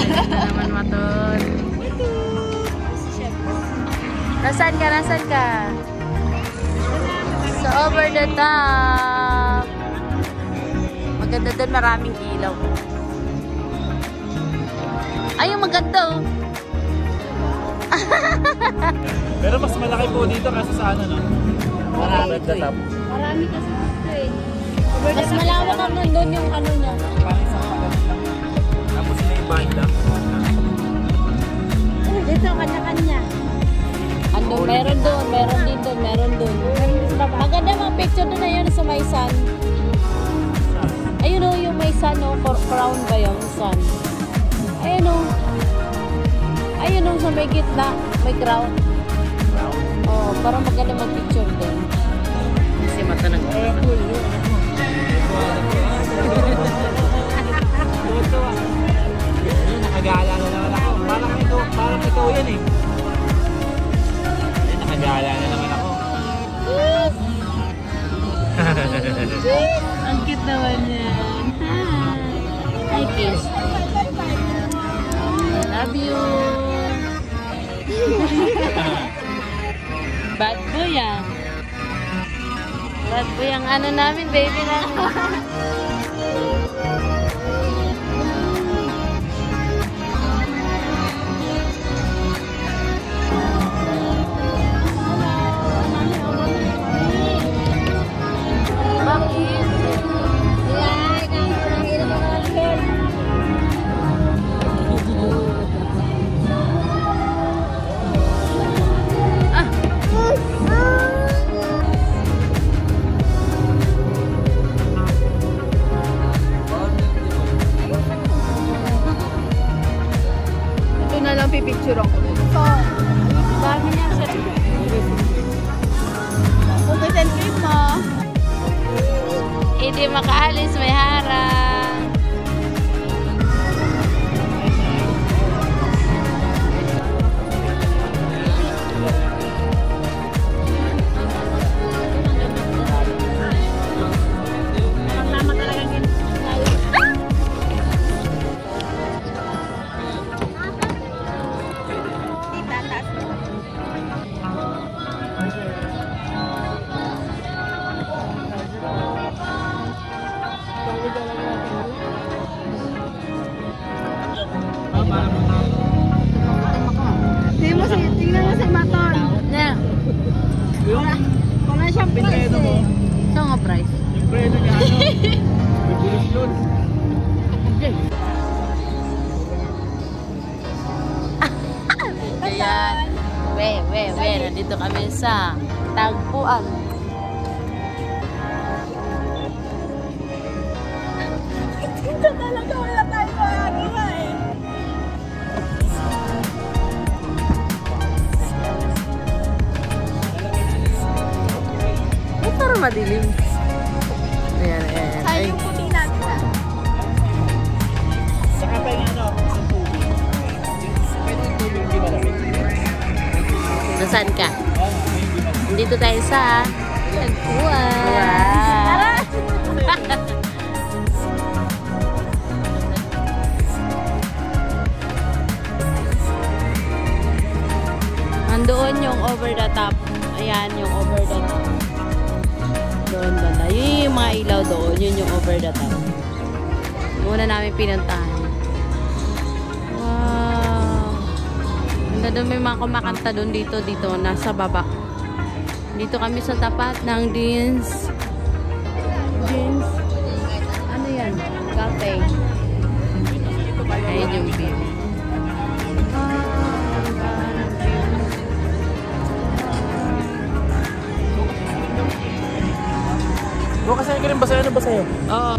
Galit na naman Maton. Nasaan ka? Nasaan ka? Sa over the top. Maganda doon, maraming ilaw. Ay, yung maganda oh. Pero mas malaki po dito kasi sa ano, no? Marami the top. Marami kasi dito eh. Mas malawak ang nandun yung ano niya. Tapos na yung banda. Dito, kanya-kanya. Ando, meron doon, meron din doon, meron doon. Maganda mga picture doon na yun sa may sun. Ayun o, yung may sun o, crown ba yun? Sun. Ayun o. Ayun o, sa may gitna, may crown. Oh, para maganda mag-picture doon. Kasi mata ng Nakagala na naman ako. Parang ikaw yan eh. Nakagala na naman ako. Ang cute naman yan. Hi, kiss. Love you. Bad boy ah. Bad boy ang ano namin, baby na. Pipicture ako dito. Dami niya siya. Cookies and cream mo. Hindi makaalis, may harang. Tama talaga yun. Tingnan mo si Maton. Na. Wala siyang price eh. Ito nga price. Yung preno niya ano? May bulis yun. Ayan. We. Nandito kami sa Tagpuan. Ito talaga wala tayo magagawa eh. Parang madilim. Ayan. Ay, yung puti natin ah. Saka pa yung ano, isang tubig. Pwede yung tubig hindi malamig. Nasaan ka? Dito tayo sa Tagpuan. Tara! Andoon yung over the top. Ayan yung over the top. Doon banda. Yun yung mga ilaw doon. Yun yung over the top. Muna namin pinuntahan. Wow. Ganda doon, may mga kumakanta doon dito. Nasa baba. Dito kami sa tapat ng Dean's. Ano yan? Cafe. Ayan yung view. Bukas sa'yo ka rin ba sa'yo? Ano ba sa'yo? Oo.